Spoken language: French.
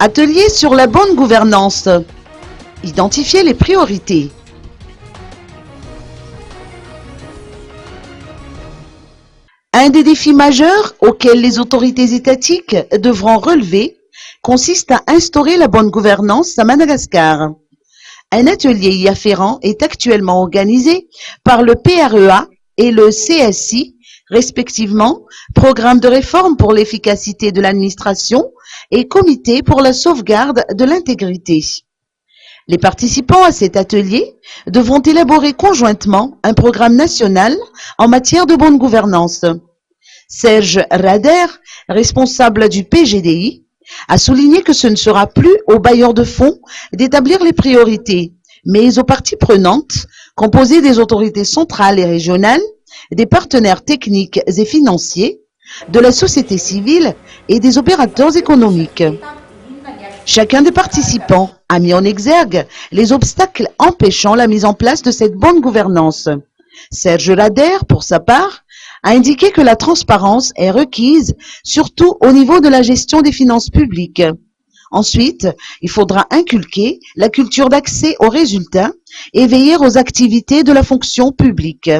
Atelier sur la bonne gouvernance. Identifier les priorités. Un des défis majeurs auxquels les autorités étatiques devront relever consiste à instaurer la bonne gouvernance à Madagascar. Un atelier y afférent est actuellement organisé par le PREA et le CSI, respectivement, Programme de réforme pour l'efficacité de l'administration et Comité pour la sauvegarde de l'intégrité. Les participants à cet atelier devront élaborer conjointement un programme national en matière de bonne gouvernance. Serge Rader, responsable du PGDI, a souligné que ce ne sera plus aux bailleurs de fonds d'établir les priorités, mais aux parties prenantes, composées des autorités centrales et régionales, des partenaires techniques et financiers, de la société civile et des opérateurs économiques. Chacun des participants a mis en exergue les obstacles empêchant la mise en place de cette bonne gouvernance. Serge Rader, pour sa part, a indiqué que la transparence est requise, surtout au niveau de la gestion des finances publiques. Ensuite, il faudra inculquer la culture d'accès aux résultats et veiller aux activités de la fonction publique.